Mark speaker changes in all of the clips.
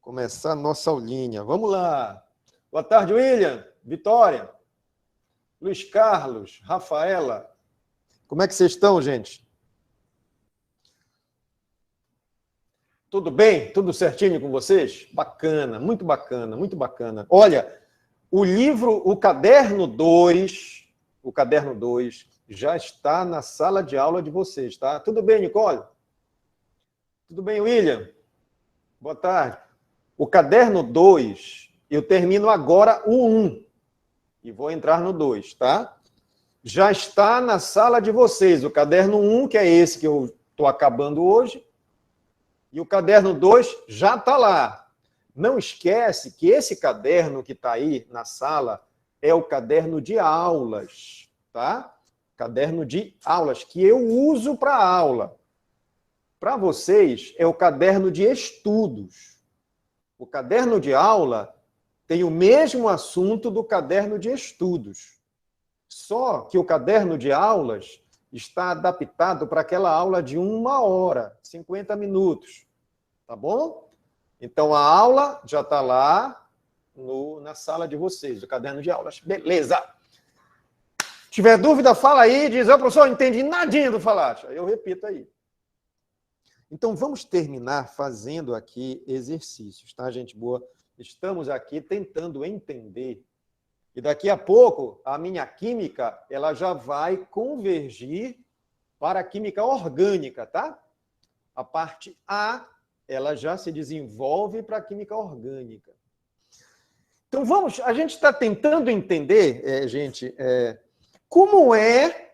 Speaker 1: Começar a nossa aulinha. Vamos lá. Boa tarde, William, Vitória, Luiz Carlos, Rafaela. Como é que vocês estão, gente? Tudo bem? Tudo certinho com vocês? Bacana, muito bacana, muito bacana. Olha, o livro, o caderno 2 já está na sala de aula de vocês, tá? Tudo bem, Nicole? Tudo bem, William? Boa tarde. O caderno 2, eu termino agora o 1 e vou entrar no 2, tá? Já está na sala de vocês, o caderno 1, que é esse que eu estou acabando hoje, e o caderno 2 já está lá. Não esquece que esse caderno que está aí na sala é o caderno de aulas, tá? Caderno de aulas, que eu uso para aula. Para vocês, é o caderno de estudos. O caderno de aula tem o mesmo assunto do caderno de estudos. Só que o caderno de aulas está adaptado para aquela aula de 1 hora, 50 minutos. Tá bom? Então, a aula já está lá na sala de vocês, o caderno de aulas. Beleza! Se tiver dúvida, fala aí, diz, professor, não entendi nadinha do Falacha. Eu repito aí. Então, vamos terminar fazendo aqui exercícios, tá, gente boa? Estamos aqui tentando entender. E daqui a pouco, a minha química, ela já vai convergir para a química orgânica, tá? A parte A, ela já se desenvolve para a química orgânica. Então, a gente está tentando entender, gente, como é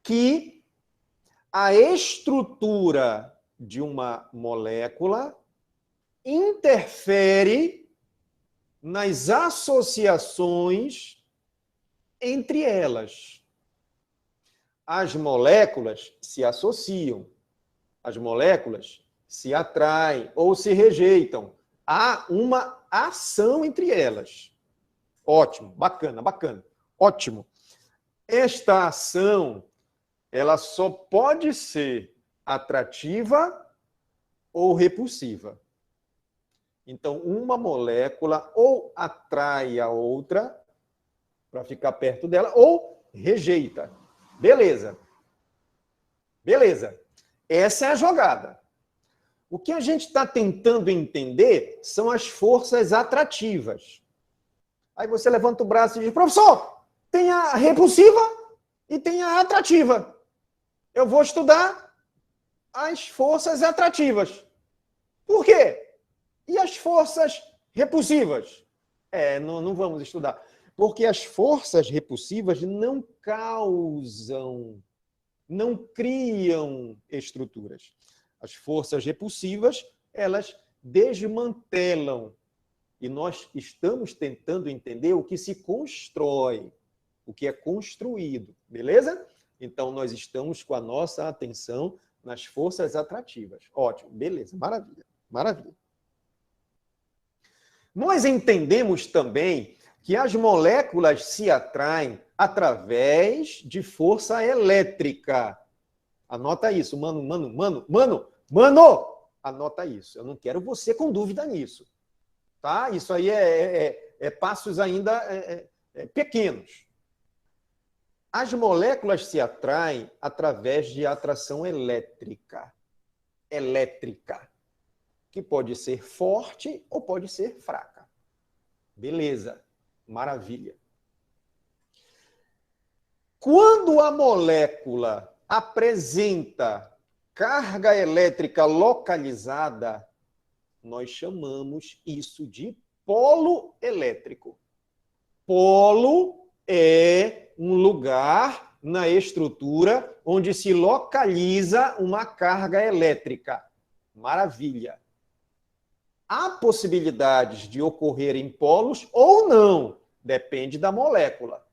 Speaker 1: que a estrutura de uma molécula interfere nas associações entre elas. As moléculas se associam, as moléculas se atraem ou se rejeitam. Há uma ação entre elas. Ótimo, bacana, bacana. Ótimo. Esta ação, ela só pode ser atrativa ou repulsiva. Então, uma molécula ou atrai a outra para ficar perto dela ou rejeita. Beleza. Beleza. Essa é a jogada. O que a gente está tentando entender são as forças atrativas. Aí você levanta o braço e diz, professor, tem a repulsiva e tem a atrativa. Eu vou estudar as forças atrativas. Por quê? E as forças repulsivas? Não vamos estudar. Porque as forças repulsivas não causam, não criam estruturas. As forças repulsivas, elas desmantelam. E nós estamos tentando entender o que se constrói, o que é construído. Beleza? Então, nós estamos com a nossa atenção nas forças atrativas. Ótimo, beleza, maravilha, maravilha. Nós entendemos também que as moléculas se atraem através de força elétrica. Anota isso, mano. Anota isso. Eu não quero você com dúvida nisso. Tá? Isso aí é passos ainda pequenos. As moléculas se atraem através de atração elétrica. Que pode ser forte ou pode ser fraca. Beleza, maravilha. Quando a molécula apresenta carga elétrica localizada, nós chamamos isso de polo elétrico. Polo é um lugar na estrutura onde se localiza uma carga elétrica. Maravilha. Há possibilidades de ocorrerem polos ou não, depende da molécula.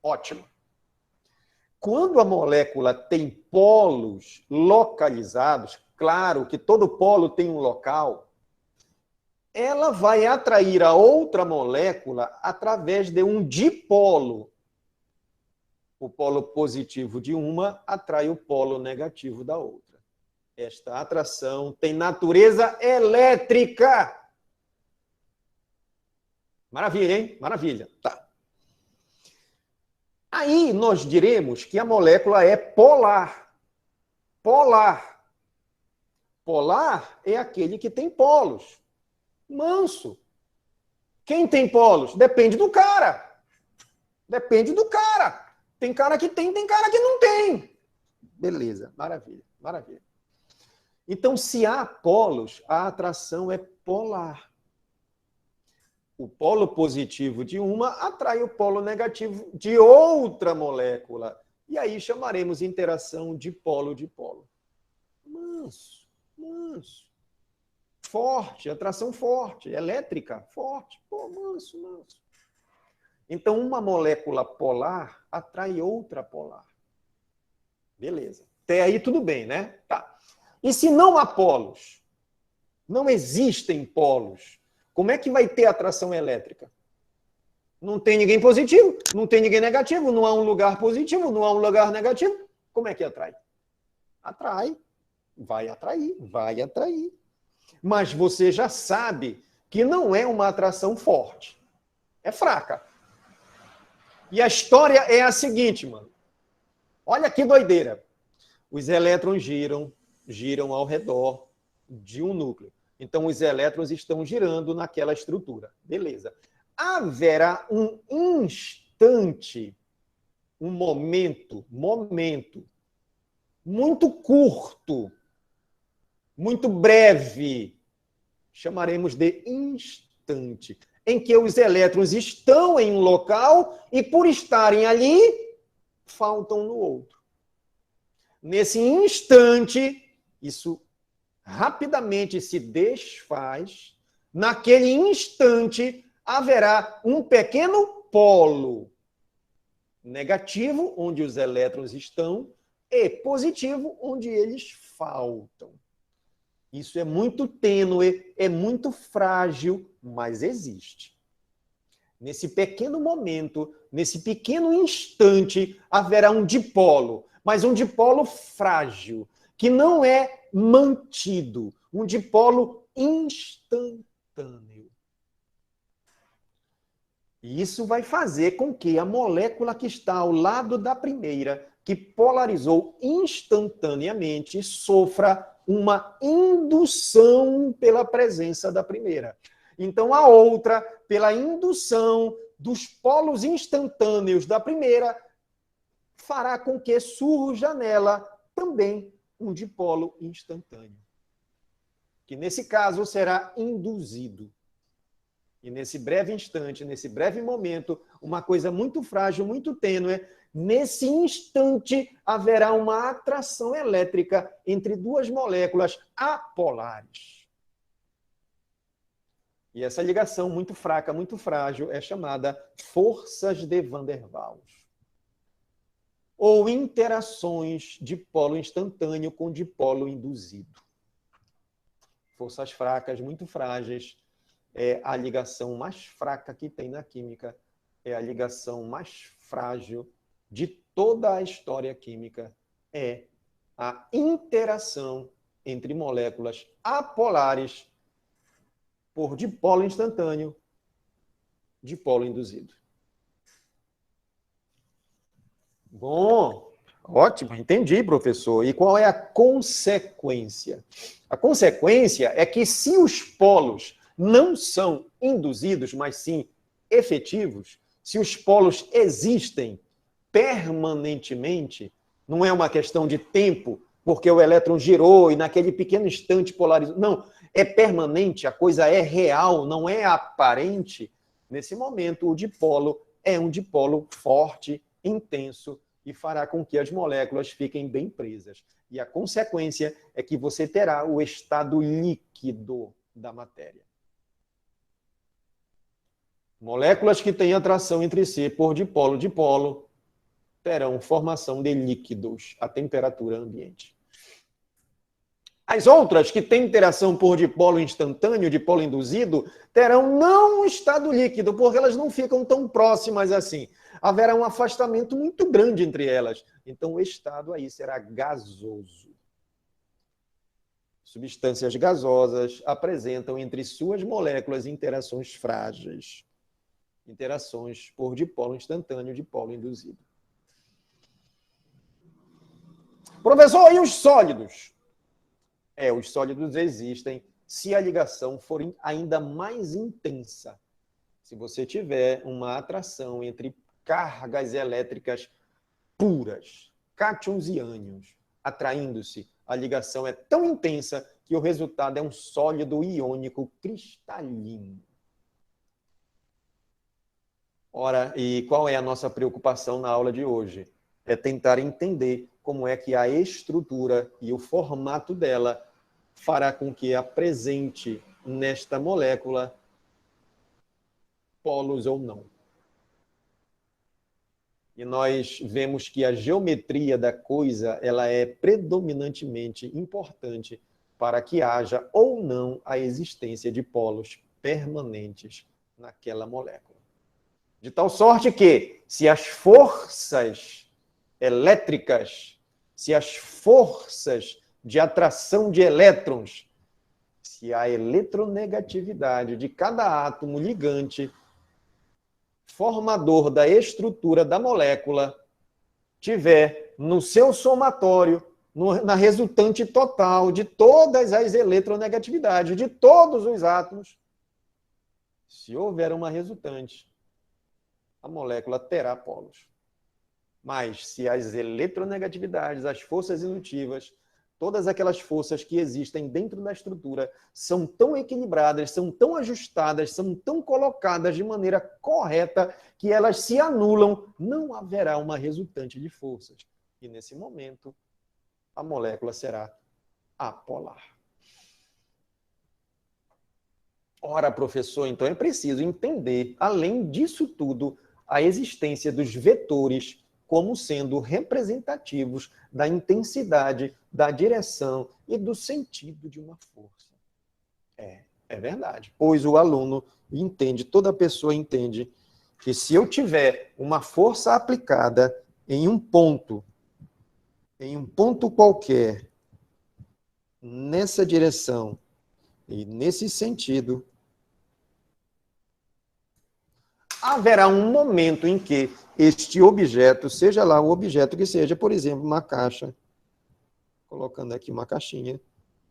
Speaker 1: Ótimo. Quando a molécula tem polos localizados, claro que todo polo tem um local, ela vai atrair a outra molécula através de um dipolo. O polo positivo de uma atrai o polo negativo da outra. Esta atração tem natureza elétrica. Maravilha, hein? Maravilha. Tá. Aí nós diremos que a molécula é polar. Polar. Polar é aquele que tem polos. Manso. Quem tem polos? Depende do cara. Depende do cara. Tem cara que tem cara que não tem. Beleza, maravilha, maravilha. Então, se há polos, a atração é polar. O polo positivo de uma atrai o polo negativo de outra molécula. E aí chamaremos interação de polo. Manso, manso. Forte, atração forte, elétrica, forte. Pô, manso, manso. Então, uma molécula polar atrai outra polar. Beleza. Até aí tudo bem, né? Tá. E se não há polos? Não existem polos. Como é que vai ter atração elétrica? Não tem ninguém positivo, não tem ninguém negativo, não há um lugar positivo, não há um lugar negativo. Como é que atrai? Atrai. Vai atrair, vai atrair. Mas você já sabe que não é uma atração forte. É fraca. E a história é a seguinte, mano. Olha que doideira. Os elétrons giram ao redor de um núcleo. Então, os elétrons estão girando naquela estrutura. Beleza. Haverá um instante, um momento muito curto, muito breve, chamaremos de instante, em que os elétrons estão em um local e, por estarem ali, faltam no outro. Nesse instante, isso rapidamente se desfaz. Naquele instante, haverá um pequeno polo negativo, onde os elétrons estão, e positivo, onde eles faltam. Isso é muito tênue, é muito frágil, mas existe. Nesse pequeno momento, nesse pequeno instante, haverá um dipolo, mas um dipolo frágil, que não é mantido, um dipolo instantâneo. E isso vai fazer com que a molécula que está ao lado da primeira, que polarizou instantaneamente, sofra uma indução pela presença da primeira. Então, a outra, pela indução dos polos instantâneos da primeira, fará com que surja nela também um dipolo instantâneo, que nesse caso será induzido. E nesse breve instante, nesse breve momento, uma coisa muito frágil, muito tênue, nesse instante haverá uma atração elétrica entre duas moléculas apolares. E essa ligação muito fraca, muito frágil, é chamada forças de Van der Waals. Ou interações de polo instantâneo com dipolo induzido. Forças fracas, muito frágeis, é a ligação mais fraca que tem na química, é a ligação mais frágil de toda a história química, é a interação entre moléculas apolares por dipolo instantâneo, dipolo induzido. Bom, ótimo, entendi, professor. E qual é a consequência? A consequência é que se os polos não são induzidos, mas sim efetivos, se os polos existem permanentemente, não é uma questão de tempo, porque o elétron girou e naquele pequeno instante polarizou. Não, é permanente, a coisa é real, não é aparente. Nesse momento, o dipolo é um dipolo forte, intenso, e fará com que as moléculas fiquem bem presas. E a consequência é que você terá o estado líquido da matéria. Moléculas que têm atração entre si por dipolo-dipolo terão formação de líquidos a temperatura ambiente. As outras que têm interação por dipolo instantâneo, dipolo induzido, terão não um estado líquido, porque elas não ficam tão próximas assim. Haverá um afastamento muito grande entre elas. Então, o estado aí será gasoso. Substâncias gasosas apresentam entre suas moléculas interações frágeis, interações por dipolo instantâneo, dipolo induzido. Professor, e os sólidos? Os sólidos existem se a ligação for ainda mais intensa. Se você tiver uma atração entre cargas elétricas puras, cátions e ânions, atraindo-se, a ligação é tão intensa que o resultado é um sólido iônico cristalino. Ora, e qual é a nossa preocupação na aula de hoje? É tentar entender como é que a estrutura e o formato dela fará com que apresente nesta molécula polos ou não. E nós vemos que a geometria da coisa ela é predominantemente importante para que haja ou não a existência de polos permanentes naquela molécula. De tal sorte que, se as forças elétricas, se as forças de atração de elétrons, se a eletronegatividade de cada átomo ligante formador da estrutura da molécula tiver no seu somatório, na resultante total de todas as eletronegatividades de todos os átomos, se houver uma resultante, a molécula terá polos. Mas se as eletronegatividades, as forças indutivas, todas aquelas forças que existem dentro da estrutura são tão equilibradas, são tão ajustadas, são tão colocadas de maneira correta que elas se anulam, não haverá uma resultante de forças. E nesse momento, a molécula será apolar. Ora, professor, então é preciso entender, além disso tudo, a existência dos vetores como sendo representativos da intensidade, da direção e do sentido de uma força. É verdade. Pois o aluno entende, toda pessoa entende, que se eu tiver uma força aplicada em um ponto qualquer, nessa direção e nesse sentido, haverá um momento em que este objeto, seja lá o objeto que seja, por exemplo, uma caixa, colocando aqui uma caixinha,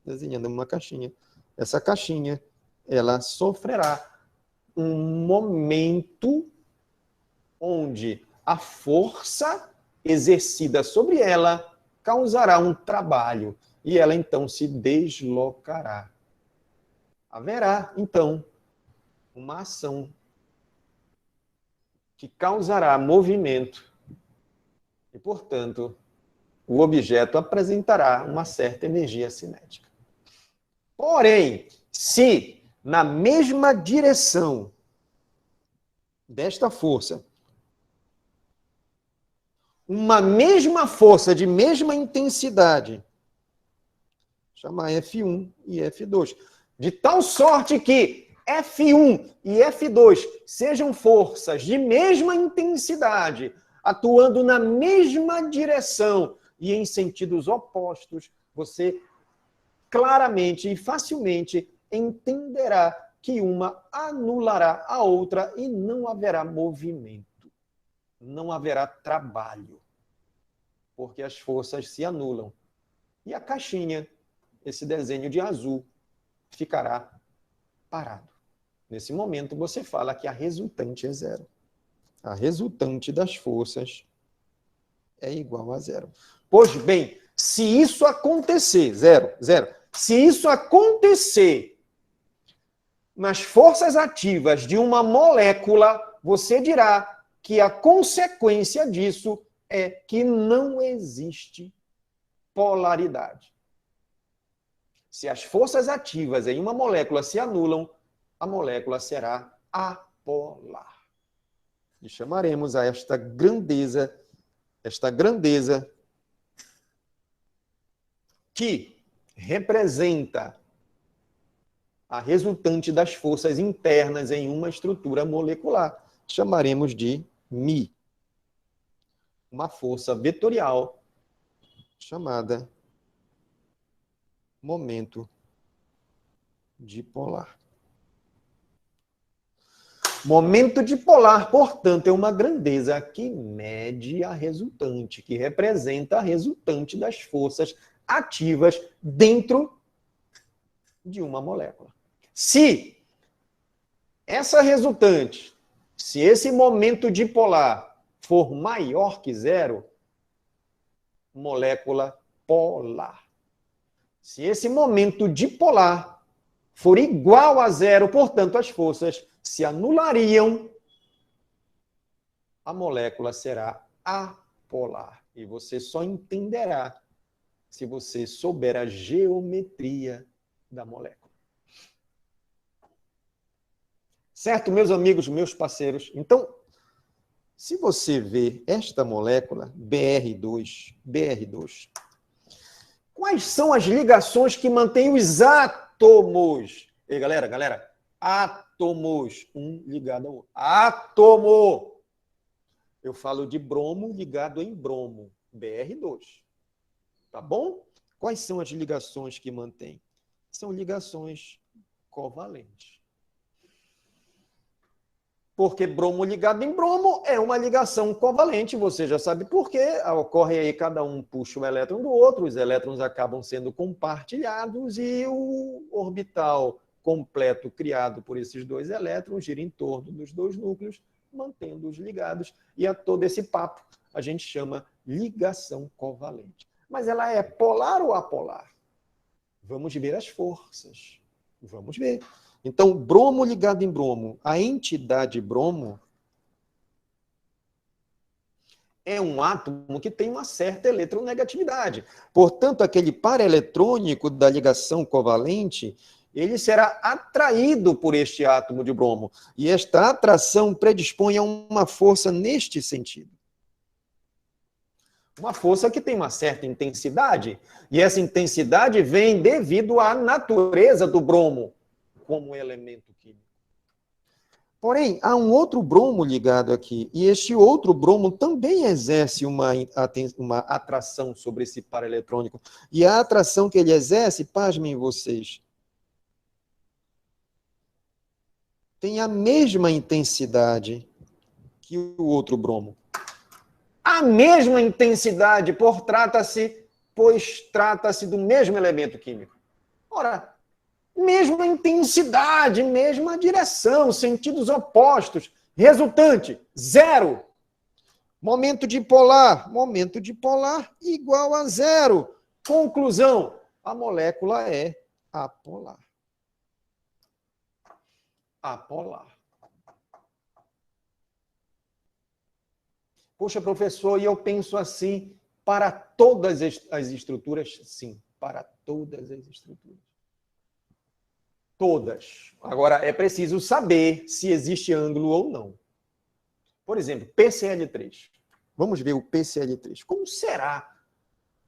Speaker 1: desenhando uma caixinha, essa caixinha, ela sofrerá um momento onde a força exercida sobre ela causará um trabalho e ela então se deslocará. Haverá, então, uma ação que causará movimento e, portanto, o objeto apresentará uma certa energia cinética. Porém, se na mesma direção desta força, uma mesma força de mesma intensidade, chamar F1 e F2, de tal sorte que F1 e F2 sejam forças de mesma intensidade, atuando na mesma direção e em sentidos opostos, você claramente e facilmente entenderá que uma anulará a outra e não haverá movimento, não haverá trabalho, porque as forças se anulam. E a caixinha, esse desenho de azul, ficará parado. Nesse momento, você fala que a resultante é zero. A resultante das forças é igual a zero. Pois bem, se isso acontecer, zero. Se isso acontecer nas forças ativas de uma molécula, você dirá que a consequência disso é que não existe polaridade. Se as forças ativas em uma molécula se anulam, a molécula será apolar. E chamaremos a esta grandeza que representa a resultante das forças internas em uma estrutura molecular, chamaremos de μ. Uma força vetorial chamada momento dipolar. Momento dipolar, portanto, é uma grandeza que mede a resultante, que representa a resultante das forças ativas dentro de uma molécula. Se essa resultante, se esse momento dipolar for maior que zero, molécula polar. Se esse momento dipolar for igual a zero, portanto, as forças se anulariam, a molécula será apolar. E você só entenderá se você souber a geometria da molécula. Certo, meus amigos, meus parceiros? Então, se você vê esta molécula, BR2, quais são as ligações que mantêm os átomos? E galera, átomos, um ligado ao outro. Átomo! Eu falo de bromo ligado em bromo, BR2. Tá bom? Quais são as ligações que mantêm? São ligações covalentes. Porque bromo ligado em bromo é uma ligação covalente, você já sabe por quê. Ocorre aí, cada um puxa o elétron do outro, os elétrons acabam sendo compartilhados e o orbital completo criado por esses dois elétrons gira em torno dos dois núcleos, mantendo-os ligados. E a todo esse papo a gente chama ligação covalente. Mas ela é polar ou apolar? Vamos ver as forças. Vamos ver. Então, bromo ligado em bromo, a entidade bromo é um átomo que tem uma certa eletronegatividade. Portanto, aquele par eletrônico da ligação covalente, ele será atraído por este átomo de bromo. E esta atração predispõe a uma força neste sentido. Uma força que tem uma certa intensidade. E essa intensidade vem devido à natureza do bromo como elemento químico. Porém, há um outro bromo ligado aqui, e este outro bromo também exerce uma atração sobre esse par eletrônico. E a atração que ele exerce, pasmem vocês, tem a mesma intensidade que o outro bromo. A mesma intensidade, pois trata-se do mesmo elemento químico. Ora, mesma intensidade, mesma direção, sentidos opostos. Resultante, zero. Momento dipolar igual a zero. Conclusão, a molécula é apolar. Apolar. Poxa, professor, e eu penso assim para todas as estruturas? Sim, para todas as estruturas. Todas. Agora, é preciso saber se existe ângulo ou não. Por exemplo, PCl3. Vamos ver o PCl3. Como será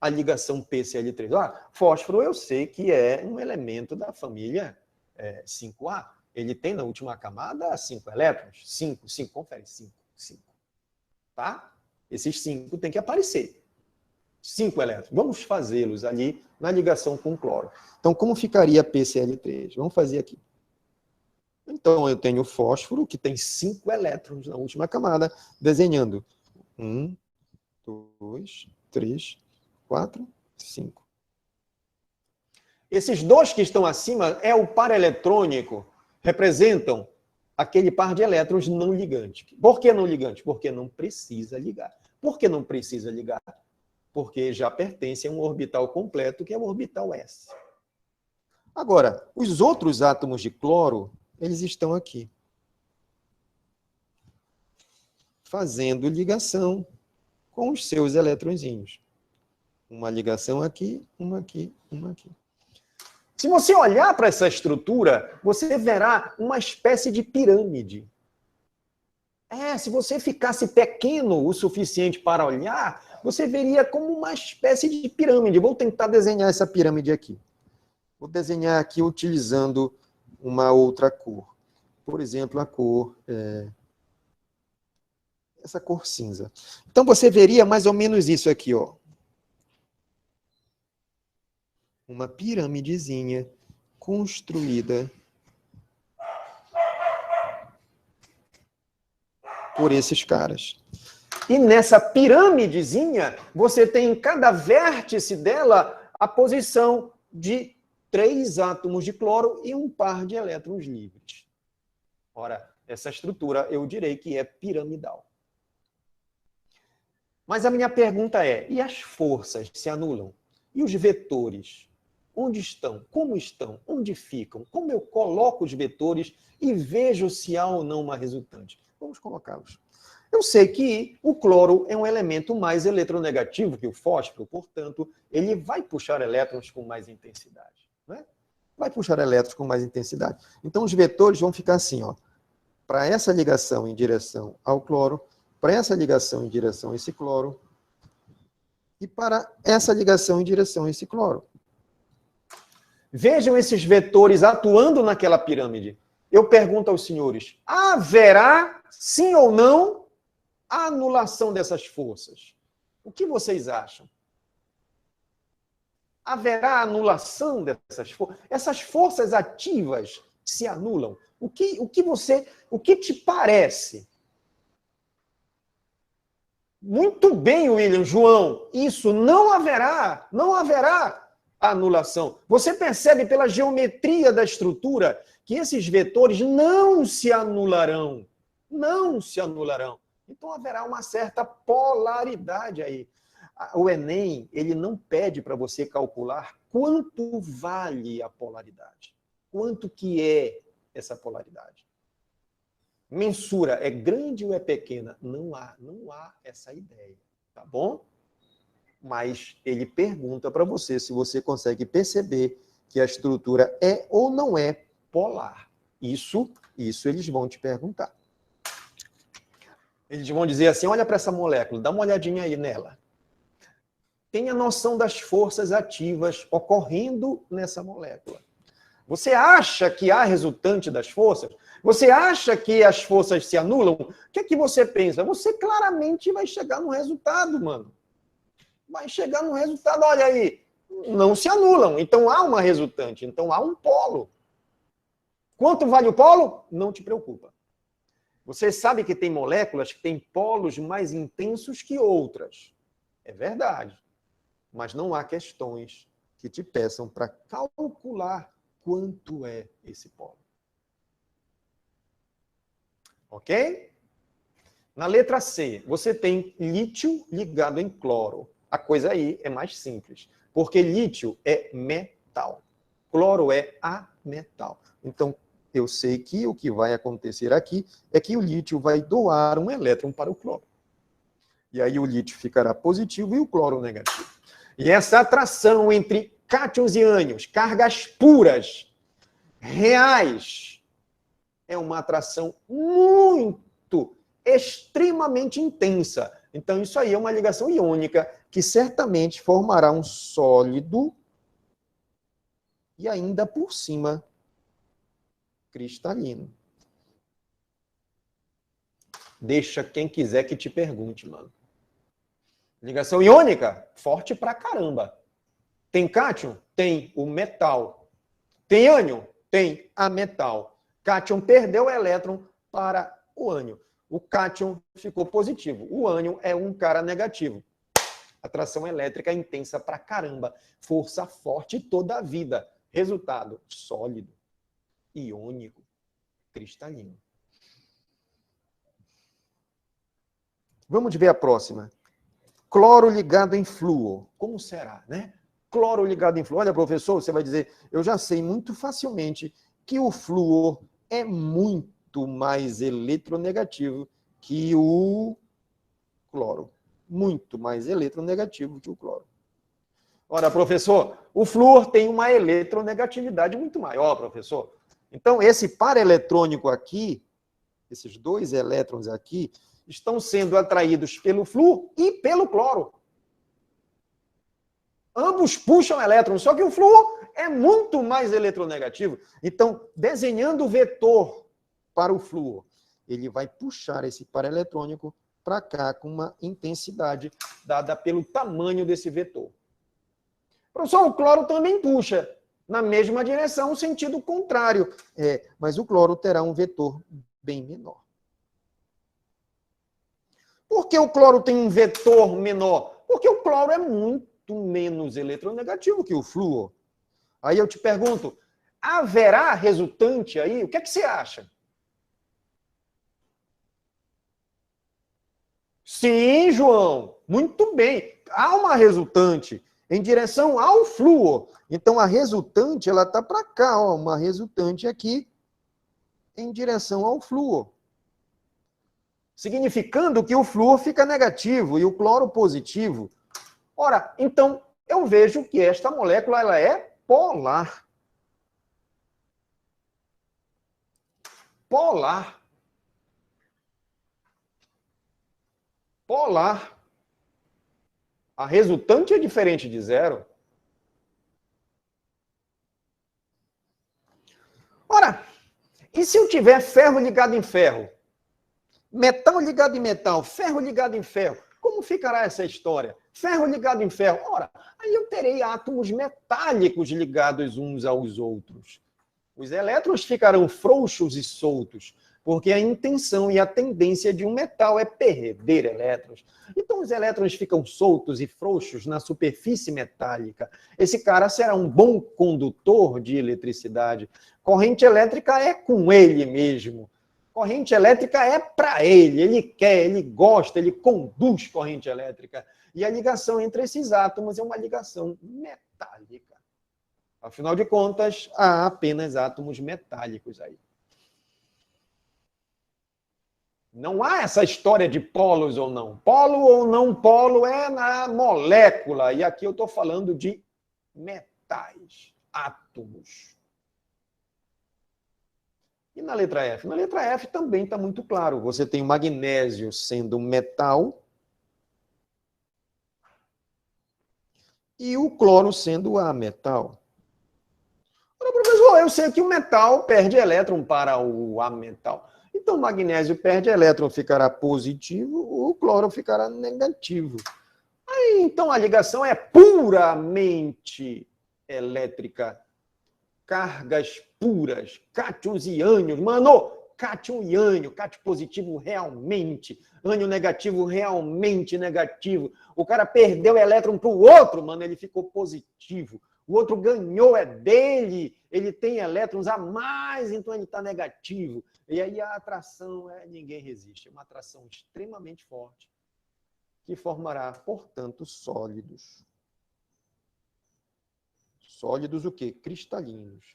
Speaker 1: a ligação PCl3? Fósforo eu sei que é um elemento da família 5A. Ele tem na última camada 5 elétrons. 5, confere. 5. Tá? Esses 5 têm que aparecer. 5 elétrons. Vamos fazê-los ali na ligação com cloro. Então, como ficaria PCl3? Vamos fazer aqui. Então, eu tenho o fósforo, que tem 5 elétrons na última camada, desenhando 1, 2, 3, 4, 5. Esses dois que estão acima é o par eletrônico, representam aquele par de elétrons não ligante. Por que não ligante? Porque não precisa ligar. Por que não precisa ligar? Porque já pertence a um orbital completo, que é o orbital S. Agora, os outros átomos de cloro, eles estão aqui, fazendo ligação com os seus eletrõezinhos. Uma ligação aqui, uma aqui, uma aqui. Se você olhar para essa estrutura, você verá uma espécie de pirâmide. Se você ficasse pequeno o suficiente para olhar, você veria como uma espécie de pirâmide. Vou tentar desenhar essa pirâmide aqui. Vou desenhar aqui utilizando uma outra cor. Por exemplo, a cor... essa cor cinza. Então, você veria mais ou menos isso aqui, ó. Uma piramidezinha construída por esses caras. E nessa pirâmidezinha, você tem em cada vértice dela a posição de 3 átomos de cloro e um par de elétrons livres. Ora, essa estrutura eu direi que é piramidal. Mas a minha pergunta é, e as forças se anulam? E os vetores? Onde estão? Como estão? Onde ficam? Como eu coloco os vetores e vejo se há ou não uma resultante? Vamos colocá-los. Eu sei que o cloro é um elemento mais eletronegativo que o fósforo, portanto, ele vai puxar elétrons com mais intensidade. Né? Vai puxar elétrons com mais intensidade. Então, os vetores vão ficar assim, ó. Para essa ligação em direção ao cloro, para essa ligação em direção a esse cloro, e para essa ligação em direção a esse cloro. Vejam esses vetores atuando naquela pirâmide. Eu pergunto aos senhores, haverá, sim ou não, a anulação dessas forças? O que vocês acham? Haverá anulação dessas forças? Essas forças ativas se anulam? O que te parece? Muito bem, William, João, isso não haverá anulação. Você percebe pela geometria da estrutura que esses vetores não se anularão. Não se anularão. Então haverá uma certa polaridade aí. O Enem, ele não pede para você calcular quanto vale a polaridade. Quanto que é essa polaridade. Mensura, é grande ou é pequena? Não há essa ideia, tá bom? Mas ele pergunta para você se você consegue perceber que a estrutura é ou não é polar. Isso eles vão te perguntar. Eles vão dizer assim, olha para essa molécula, dá uma olhadinha aí nela. Tenha noção das forças ativas ocorrendo nessa molécula. Você acha que há resultante das forças? Você acha que as forças se anulam? O que é que você pensa? Você claramente vai chegar no resultado, mano. Vai chegar no resultado, olha aí, não se anulam. Então há uma resultante, então há um polo. Quanto vale o polo? Não te preocupa. Você sabe que tem moléculas que têm polos mais intensos que outras. É verdade. Mas não há questões que te peçam para calcular quanto é esse polo. Ok? Na letra C, você tem lítio ligado em cloro. A coisa aí é mais simples, porque lítio é metal, cloro é ametal. Então, eu sei que o que vai acontecer aqui é que o lítio vai doar um elétron para o cloro. E aí o lítio ficará positivo e o cloro negativo. E essa atração entre cátions e ânions, cargas puras, reais, é uma atração extremamente intensa. Então, isso aí é uma ligação iônica que certamente formará um sólido e ainda por cima cristalino. Deixa quem quiser que te pergunte, mano. Ligação iônica? Forte pra caramba. Tem cátion? Tem o metal. Tem ânion? Tem a metal. Cátion perdeu o elétron para o ânion. O cátion ficou positivo. O ânion é um cara negativo. Atração elétrica intensa pra caramba. Força forte toda a vida. Resultado, sólido, iônico, cristalino. Vamos ver a próxima. Cloro ligado em flúor. Como será, né? Cloro ligado em flúor. Olha, professor, você vai dizer, eu já sei muito facilmente que o flúor é muito mais eletronegativo que o cloro. Muito mais eletronegativo que o cloro. Ora, professor, o flúor tem uma eletronegatividade muito maior, professor. Então, esse par eletrônico aqui, esses dois elétrons aqui, estão sendo atraídos pelo flúor e pelo cloro. Ambos puxam elétrons, só que o flúor é muito mais eletronegativo. Então, desenhando o vetor para o flúor, ele vai puxar esse par eletrônico para cá com uma intensidade dada pelo tamanho desse vetor. Professor, o cloro também puxa. na mesma direção, sentido contrário. Mas o cloro terá um vetor bem menor. Por que o cloro tem um vetor menor? Porque o cloro é muito menos eletronegativo que o flúor. Aí eu te pergunto, haverá resultante aí? O que é que você acha? Sim, João, muito bem. Há uma resultante em direção ao flúor. Então, a resultante, ela está para cá, ó, uma resultante aqui em direção ao flúor. Significando que o flúor fica negativo e o cloro positivo. Ora, então, eu vejo que esta molécula ela é polar. Polar. Polar. A resultante é diferente de zero. Ora, e se eu tiver ferro ligado em ferro? Metal ligado em metal, ferro ligado em ferro. Como ficará essa história? Ferro ligado em ferro. Ora, aí eu terei átomos metálicos ligados uns aos outros. Os elétrons ficarão frouxos e soltos, porque a intenção e a tendência de um metal é perder elétrons. Então, os elétrons ficam soltos e frouxos na superfície metálica. Esse cara será um bom condutor de eletricidade. Corrente elétrica é com ele mesmo. Corrente elétrica é para ele. Ele quer, ele gosta, ele conduz corrente elétrica. E a ligação entre esses átomos é uma ligação metálica. Afinal de contas, há apenas átomos metálicos aí. Não há essa história de polos ou não. Polo ou não polo é na molécula. E aqui eu estou falando de metais, átomos. E na letra F? Na letra F também está muito claro. Você tem o magnésio sendo metal e o cloro sendo ametal. Ora, professor, eu sei que o metal perde elétron para o ametal. Então, o magnésio perde elétron, ficará positivo, o cloro ficará negativo. Aí, então, a ligação é puramente elétrica. Cargas puras, cátions e ânions. Mano, cátion e ânion, cátion positivo realmente, ânion negativo realmente negativo. O cara perdeu elétron para o outro, mano, ele ficou positivo. O outro ganhou, é dele, ele tem elétrons a mais, então ele está negativo. E aí a atração, ninguém resiste. É uma atração extremamente forte, que formará, portanto, sólidos. Sólidos o quê? Cristalinos.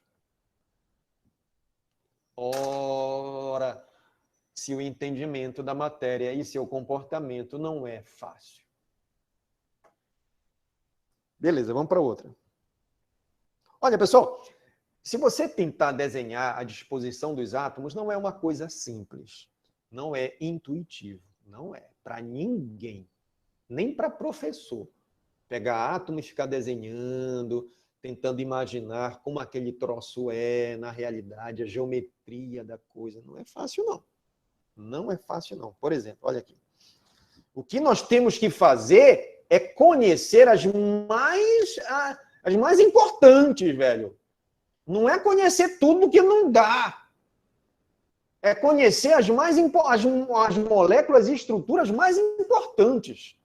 Speaker 1: Ora, se o entendimento da matéria e seu comportamento não é fácil. Beleza, vamos para outra. Olha, pessoal, se você tentar desenhar a disposição dos átomos, não é uma coisa simples. Não é intuitivo. Não é. Para ninguém. Nem para professor. Pegar átomo e ficar desenhando, tentando imaginar como aquele troço é na realidade, a geometria da coisa. Não é fácil, não. Não é fácil, não. Por exemplo, olha aqui. O que nós temos que fazer é conhecer as mais importantes, velho. Não é conhecer tudo que não dá. É conhecer as moléculas e estruturas mais importantes.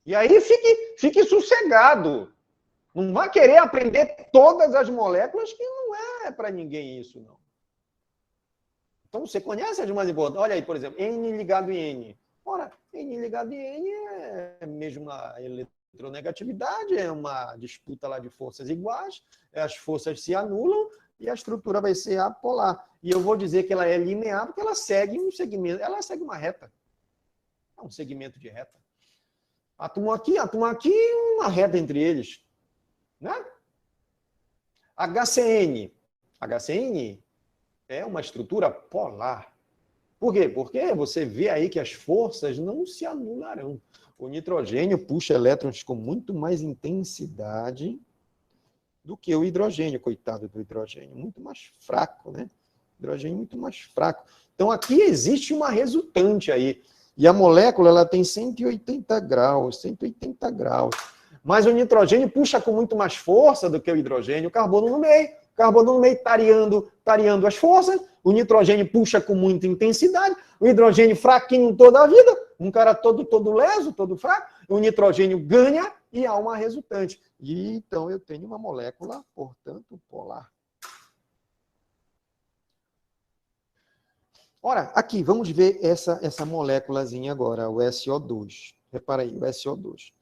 Speaker 1: E aí fique sossegado. Não vai querer aprender todas as moléculas, que não é para ninguém isso, não. Então, você conhece as mais importantes? Olha aí, por exemplo, N ligado em N. Ora, N ligado em N é mesmo uma eletronegatividade, é uma disputa lá de forças iguais, as forças se anulam e a estrutura vai ser apolar. E eu vou dizer que ela é linear porque ela segue um segmento, ela segue uma reta. É um segmento de reta. Átomo aqui, uma reta entre eles. Né? HCN. HCN é uma estrutura polar. Por quê? Porque você vê aí que as forças não se anularão. O nitrogênio puxa elétrons com muito mais intensidade do que o hidrogênio, coitado do hidrogênio. Muito mais fraco, né? Hidrogênio muito mais fraco. Então, aqui existe uma resultante aí. E a molécula ela tem 180 graus, 180 graus. Mas o nitrogênio puxa com muito mais força do que o hidrogênio, o carbono no meio. O carbono no meio tareando as forças, o nitrogênio puxa com muita intensidade, o hidrogênio fraquinho toda a vida, um cara todo leso, todo fraco, o nitrogênio ganha e há uma resultante. E então eu tenho uma molécula, portanto, polar. Ora, aqui, vamos ver essa moléculazinha agora, o SO2. Repara aí, o SO2.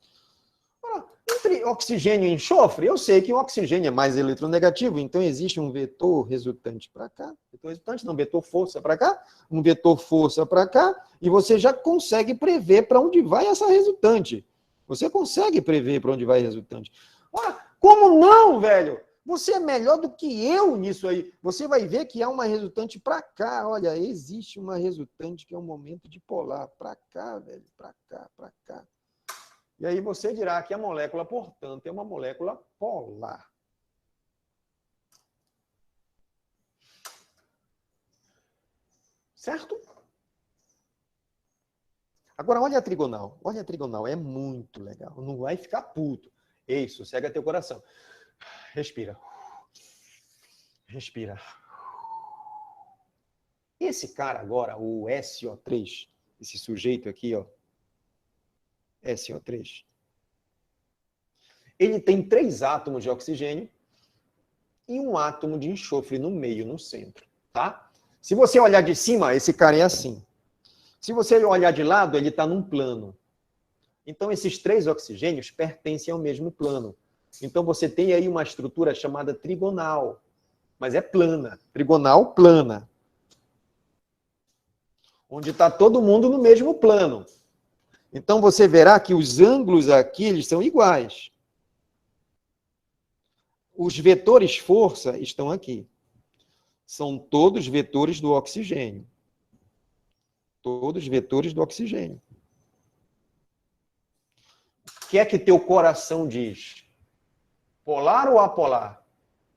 Speaker 1: Ora, entre oxigênio e enxofre, eu sei que o oxigênio é mais eletronegativo, então existe um vetor resultante para cá, vetor resultante não, vetor força para cá, um vetor força para cá, e você já consegue prever para onde vai essa resultante. Você consegue prever para onde vai a resultante. Ora, como não, velho? Você é melhor do que eu nisso aí. Você vai ver que há uma resultante para cá. Olha, existe uma resultante que é um momento de polar. Para cá, velho. Para cá, para cá. E aí você dirá que a molécula, portanto, é uma molécula polar. Certo? Agora, olha a trigonal. Olha a trigonal. É muito legal. Não vai ficar puto. Ei, sossega teu coração. Respira. Respira. Esse cara agora, o SO3, esse sujeito aqui, ó, SO3, ele tem 3 átomos de oxigênio e um átomo de enxofre no meio, no centro, tá? Se você olhar de cima, esse cara é assim. Se você olhar de lado, ele está num plano. Então, esses 3 oxigênios pertencem ao mesmo plano. Então, você tem aí uma estrutura chamada trigonal, mas é plana. Trigonal plana. Onde está todo mundo no mesmo plano. Então, você verá que os ângulos aqui eles são iguais. Os vetores força estão aqui. São todos vetores do oxigênio. Todos vetores do oxigênio. O que é que teu coração diz? Polar ou apolar?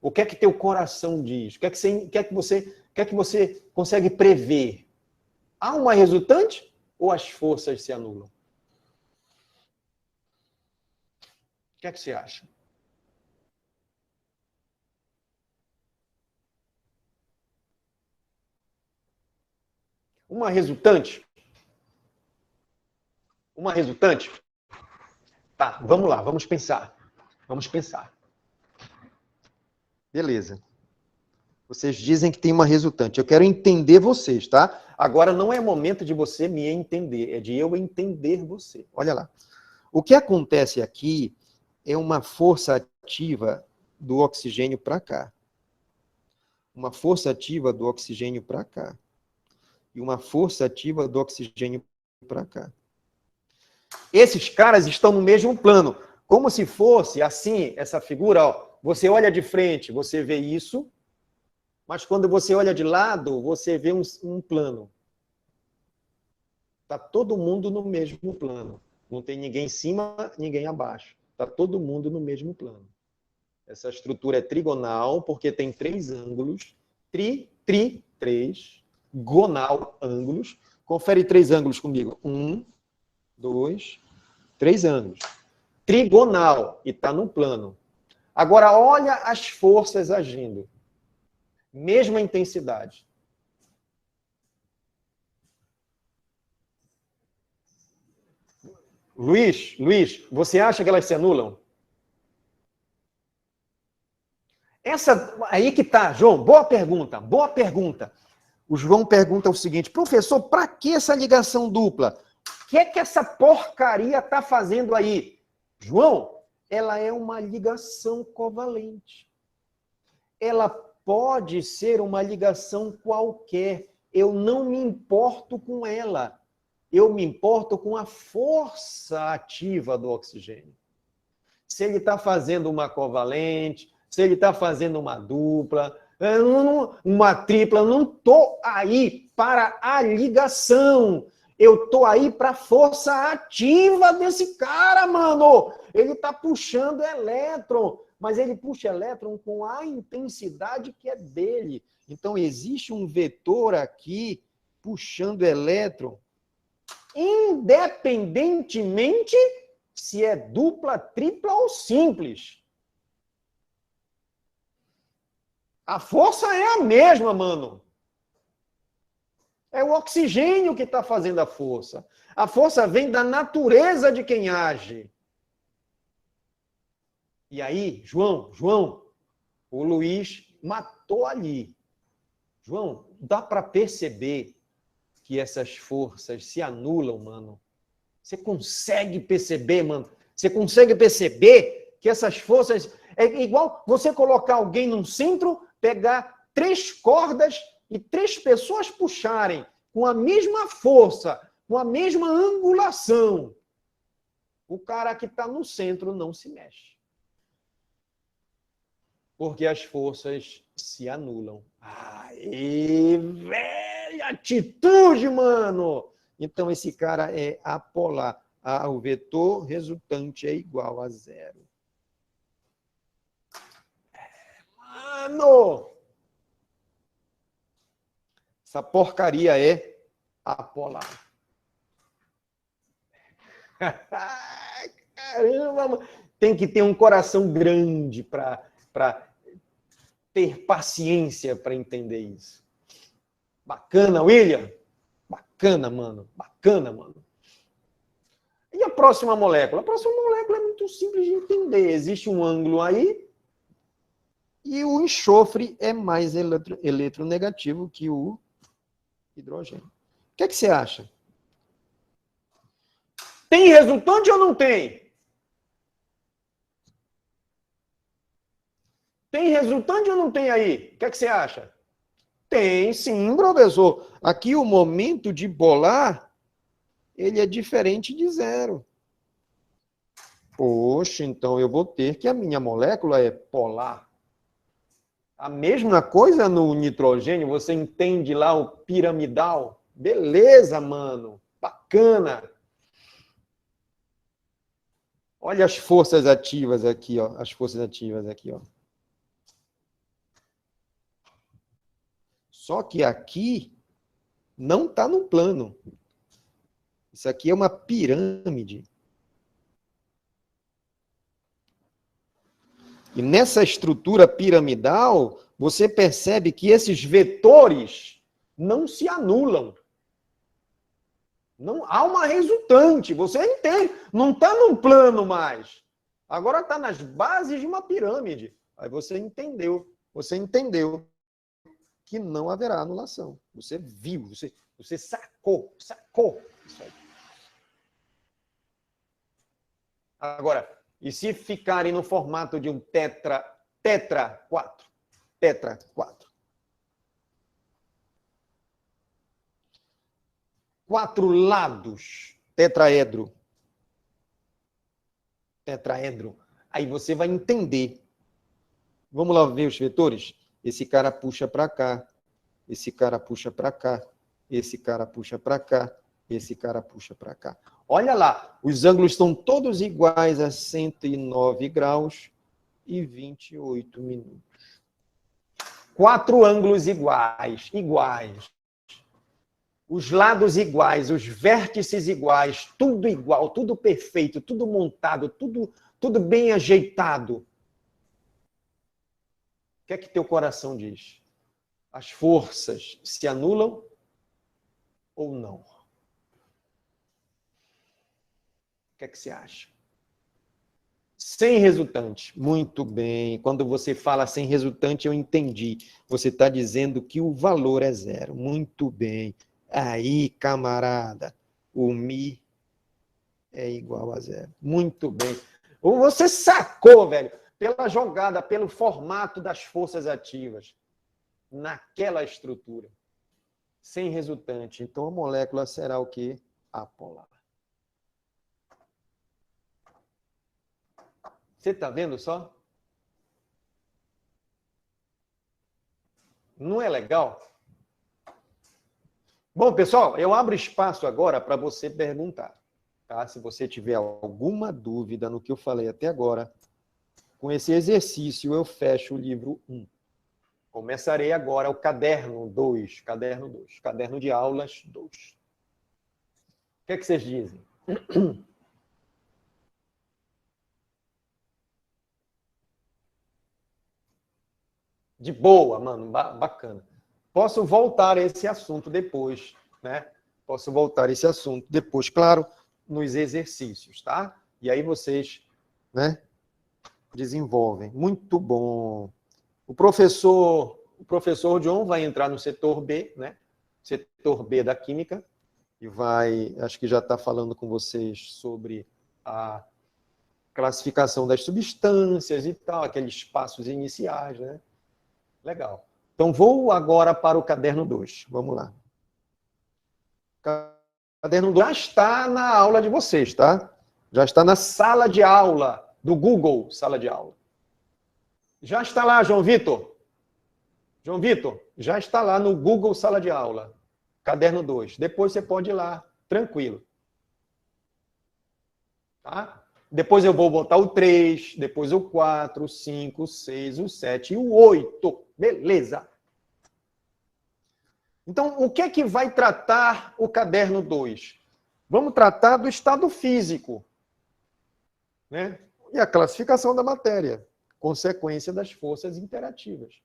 Speaker 1: O que é que teu coração diz? O que é que você consegue prever? Há uma resultante ou as forças se anulam? O que é que você acha? Uma resultante? Uma resultante? Tá, vamos lá, vamos pensar. Vamos pensar. Beleza. Vocês dizem que tem uma resultante. Eu quero entender vocês, tá? Agora não é momento de você me entender, é de eu entender você. Olha lá. O que acontece aqui é uma força ativa do oxigênio para cá. Uma força ativa do oxigênio para cá. E uma força ativa do oxigênio para cá. Esses caras estão no mesmo plano. Como se fosse assim, essa figura, ó. Você olha de frente, você vê isso. Mas quando você olha de lado, você vê um plano. Está todo mundo no mesmo plano. Não tem ninguém em cima, ninguém abaixo. Está todo mundo no mesmo plano. Essa estrutura é trigonal, porque tem 3 ângulos. Três. Gonal, ângulos. Confere 3 ângulos comigo. 1, 2, 3 ângulos. Trigonal, e está no plano. Agora, olha as forças agindo. Mesma intensidade. Luiz, você acha que elas se anulam? Essa aí que tá, João, boa pergunta. O João pergunta o seguinte: professor, para que essa ligação dupla? O que é que essa porcaria está fazendo aí? João, ela é uma ligação covalente. Ela pode ser uma ligação qualquer. Eu não me importo com ela. Eu me importo com a força ativa do oxigênio. Se ele está fazendo uma covalente, se ele está fazendo uma dupla, uma tripla, eu não estou aí para a ligação. Eu estou aí para a força ativa desse cara, mano. Ele está puxando elétron, mas ele puxa elétron com a intensidade que é dele. Então, existe um vetor aqui puxando elétron, independentemente se é dupla, tripla ou simples. A força é a mesma, mano. É o oxigênio que está fazendo a força. A força vem da natureza de quem age. E aí, João, o Luiz matou ali. João, dá para perceber que essas forças se anulam, mano. Você consegue perceber, mano? Você consegue perceber que essas forças... É igual você colocar alguém num centro, pegar 3 cordas e 3 pessoas puxarem com a mesma força, com a mesma angulação. O cara que está no centro não se mexe. Porque as forças se anulam. Aê, velha atitude, mano! Então, esse cara é apolar. O vetor resultante é igual a 0. Mano! Essa porcaria é apolar. Caramba, mano. Tem que ter um coração grande para ter paciência para entender isso. Bacana, William? Bacana, mano. Bacana, mano. E a próxima molécula? A próxima molécula é muito simples de entender. Existe um ângulo aí e o enxofre é mais eletronegativo que o hidrogênio. O que é que você acha? Tem resultante ou não tem? Tem resultante ou não tem aí? O que é que você acha? Tem sim, professor. Aqui o momento de bolar, ele é diferente de 0. Poxa, então eu vou ter que a minha molécula é polar. A mesma coisa no nitrogênio, você entende lá o piramidal? Beleza, mano. Bacana. Olha as forças ativas aqui, ó. As forças ativas aqui, ó. Só que aqui não está no plano. Isso aqui é uma pirâmide. E nessa estrutura piramidal, você percebe que esses vetores não se anulam. Não há uma resultante, você entende. Não está num plano mais. Agora está nas bases de uma pirâmide. Aí você entendeu que não haverá anulação. Você viu, você sacou isso aí. Agora, e se ficarem no formato de um tetra 4? Tetra 4. 4 lados, tetraedro. Tetraedro. Aí você vai entender. Vamos lá ver os vetores? Esse cara puxa para cá, esse cara puxa para cá, esse cara puxa para cá, esse cara puxa para cá. Olha lá, os ângulos estão todos iguais a 109 graus e 28 minutos. 4 ângulos iguais. Os lados iguais, os vértices iguais, tudo igual, tudo perfeito, tudo montado, tudo bem ajeitado. O que é que teu coração diz? As forças se anulam ou não? O que é que você acha? Sem resultante. Muito bem. Quando você fala sem resultante, eu entendi. Você está dizendo que o valor é 0. Muito bem. Aí, camarada, o Mi é igual a 0. Muito bem. Você sacou, velho, pela jogada, pelo formato das forças ativas, naquela estrutura. Sem resultante. Então, a molécula será o quê? Apolar. Você está vendo só? Não é legal? Bom, pessoal, eu abro espaço agora para você perguntar. Tá? Se você tiver alguma dúvida no que eu falei até agora, com esse exercício eu fecho o livro 1. Começarei agora o caderno 2, caderno de aulas 2. O que é que vocês dizem? De boa, mano, bacana. Posso voltar a esse assunto depois, né? Posso voltar a esse assunto depois, claro, nos exercícios, tá? E aí vocês, né, desenvolvem. Muito bom. O professor John vai entrar no setor B, né? Setor B da Química, e vai, acho que já está falando com vocês sobre a classificação das substâncias e tal, aqueles passos iniciais, né? Legal. Então, vou agora para o caderno 2. Vamos lá. O caderno 2 já está na aula de vocês, tá? Já está na sala de aula do Google, sala de aula. Já está lá, João Vitor. João Vitor, já está lá no Google Sala de Aula. Caderno 2. Depois você pode ir lá, tranquilo. Tá? Depois eu vou botar o 3, depois o 4, o 5, o 6, o 7 e o 8. Beleza. Então, o que é que vai tratar o caderno 2? Vamos tratar do estado físico, né? E a classificação da matéria, consequência das forças interativas.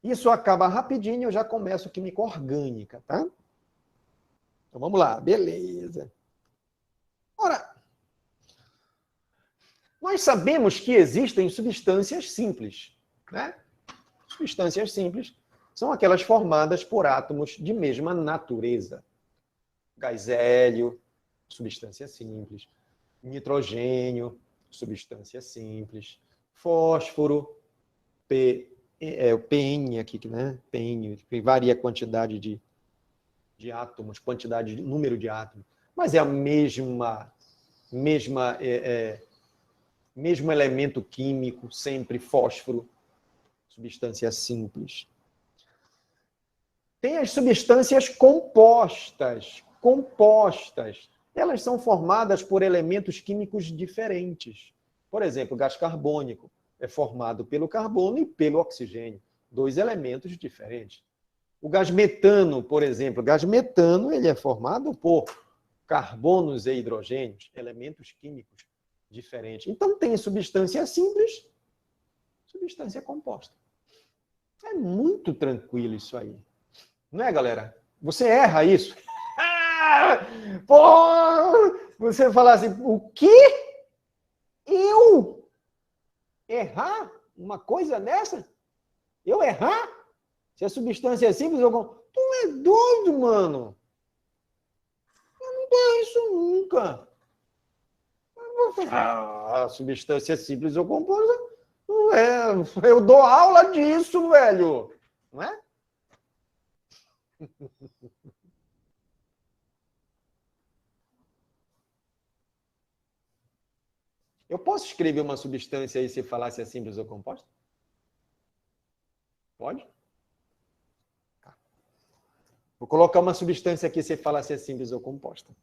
Speaker 1: Isso acaba rapidinho, eu já começo química orgânica, tá? Então, vamos lá. Beleza. Ora, nós sabemos que existem substâncias simples, né? Substâncias simples são aquelas formadas por átomos de mesma natureza. Gás hélio, substância simples. Nitrogênio, substância simples. Fósforo, o PN aqui, né? PN, que varia a quantidade de átomos, quantidade de número de átomos. Mas é a mesmo elemento químico, sempre fósforo, substância simples. Tem as substâncias compostas. Elas são formadas por elementos químicos diferentes. Por exemplo, o gás carbônico é formado pelo carbono e pelo oxigênio, 2 elementos diferentes. O gás metano, por exemplo, o gás metano ele é formado por carbonos e hidrogênios, elementos químicos diferentes. Então, tem substância simples, substância composta. É muito tranquilo isso aí. Não é, galera? Você erra isso. Pô, você fala assim, o quê? Eu errar uma coisa dessa? Eu errar? Se a substância é simples, tu é doido, mano. Eu não erro isso nunca. A substância é simples ou composta? Não é. Eu dou aula disso, velho. Não é? Eu posso escrever uma substância aí se falar se é simples ou composta? Pode? Tá. Vou colocar uma substância aqui se falar se é simples ou composta.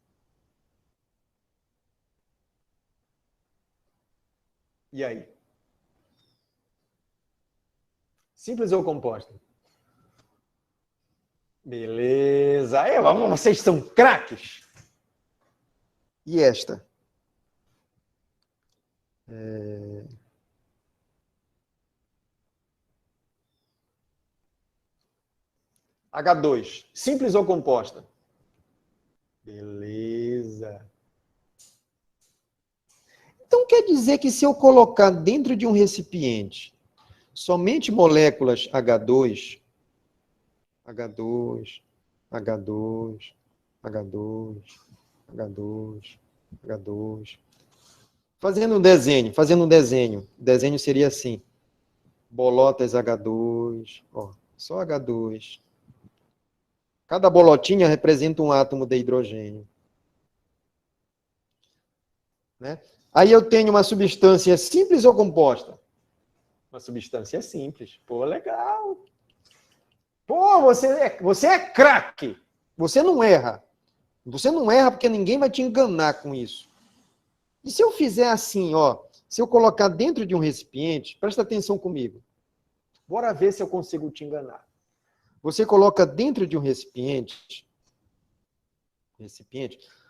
Speaker 1: E aí? Simples ou composta? Beleza. Aí, vocês são craques. E esta? H2. Simples ou composta? Beleza. Então quer dizer que se eu colocar dentro de um recipiente somente moléculas H2, H2, H2, H2, H2, H2. Fazendo um desenho. O desenho seria assim. Bolotas H2, ó, só H2. Cada bolotinha representa um átomo de hidrogênio. Né? Aí eu tenho uma substância simples ou composta? Uma substância simples. Pô, legal. Pô, você é craque. Você não erra. Você não erra porque ninguém vai te enganar com isso. E se eu fizer assim, ó, se eu colocar dentro de um recipiente, presta atenção comigo. Bora ver se eu consigo te enganar. Você coloca dentro de um recipiente,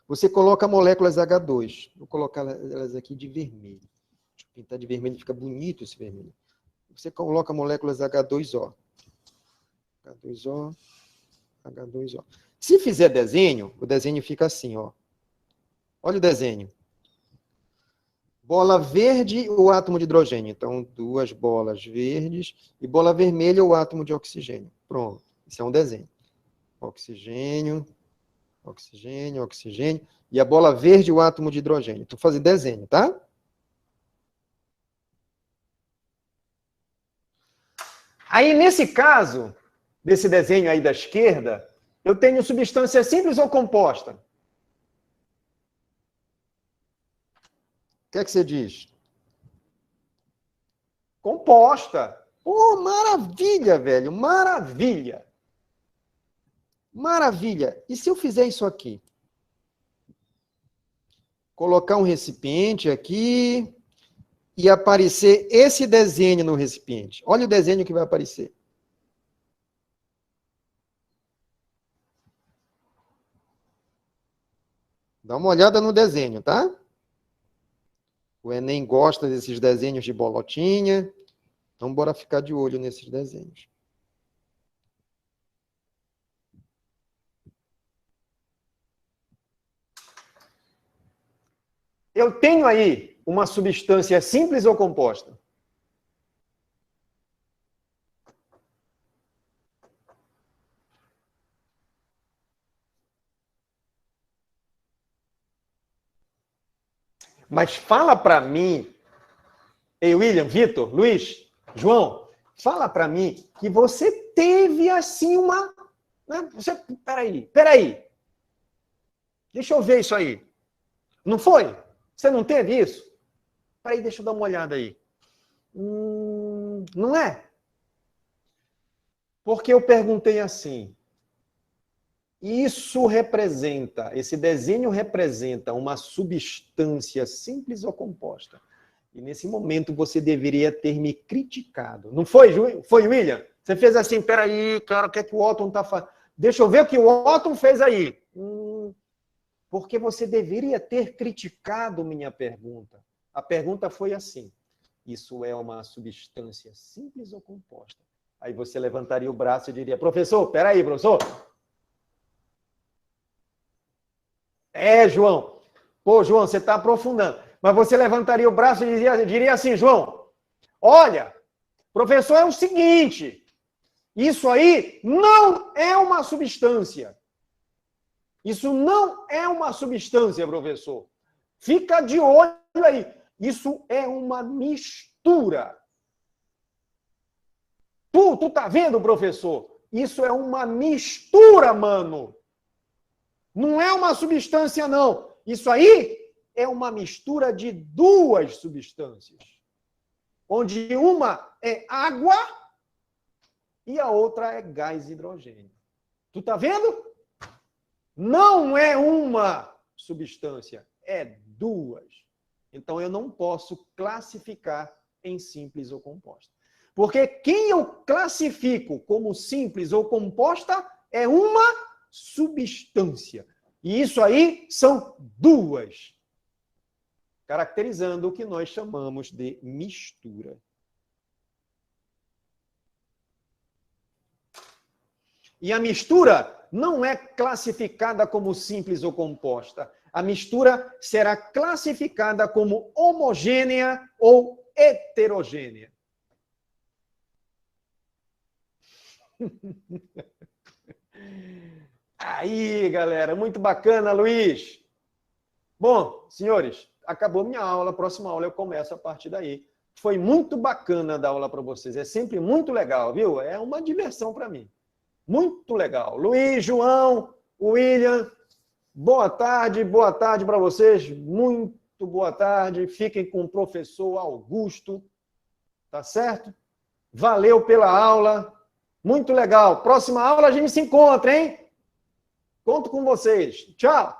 Speaker 1: você coloca moléculas H2. Vou colocar elas aqui de vermelho. Deixa eu pintar de vermelho, fica bonito esse vermelho. Você coloca moléculas H2O. H2O, H2O. Se fizer desenho, o desenho fica assim, ó. Olha o desenho. Bola verde, o átomo de hidrogênio. Então, duas bolas verdes e bola vermelha, o átomo de oxigênio. Pronto. Isso é um desenho. Oxigênio, oxigênio, oxigênio. E a bola verde, o átomo de hidrogênio. Estou fazendo desenho, tá? Aí, nesse caso, desse desenho aí da esquerda, eu tenho substância simples ou composta? O que é que você diz? Composta. Oh, maravilha, velho, maravilha. Maravilha. E se eu fizer isso aqui? Colocar um recipiente aqui e aparecer esse desenho no recipiente. Olha o desenho que vai aparecer. Dá uma olhada no desenho, tá? O Enem gosta desses desenhos de bolotinha. Então, bora ficar de olho nesses desenhos. Eu tenho aí uma substância simples ou composta? Mas fala para mim, ei, William, Vitor, Luiz, João, fala para mim que você teve assim uma... Né? Peraí. Deixa eu ver isso aí. Não foi? Você não teve isso? Peraí, deixa eu dar uma olhada aí. Não é? Porque eu perguntei assim, esse desenho representa uma substância simples ou composta? E nesse momento você deveria ter me criticado. Não foi, foi, William? Você fez assim, peraí, cara, o que é que o Otton está fazendo? Deixa eu ver o que o Otton fez aí. Porque você deveria ter criticado minha pergunta. A pergunta foi assim, isso é uma substância simples ou composta? Aí você levantaria o braço e diria, professor, peraí, professor. João. Pô, João, você está aprofundando. Mas você levantaria o braço e diria assim, João, olha, professor, é o seguinte, isso aí não é uma substância. Isso não é uma substância, professor. Fica de olho aí. Isso é uma mistura. Tu tá vendo, professor? Isso é uma mistura, mano. Não é uma substância, não. Isso aí é uma mistura de duas substâncias. Onde uma é água e a outra é gás hidrogênio. Tu tá vendo? Não é uma substância, é duas. Então, eu não posso classificar em simples ou composta. Porque quem eu classifico como simples ou composta é uma substância. E isso aí são duas, caracterizando o que nós chamamos de mistura. E a mistura não é classificada como simples ou composta. A mistura será classificada como homogênea ou heterogênea. Aí, galera, muito bacana, Luiz. Bom, senhores, acabou minha aula. A próxima aula eu começo a partir daí. Foi muito bacana dar aula para vocês. É sempre muito legal, viu? É uma diversão para mim. Muito legal. Luiz, João, William, boa tarde para vocês. Muito boa tarde. Fiquem com o professor Augusto. Tá certo? Valeu pela aula. Muito legal. Próxima aula a gente se encontra, hein? Conto com vocês. Tchau.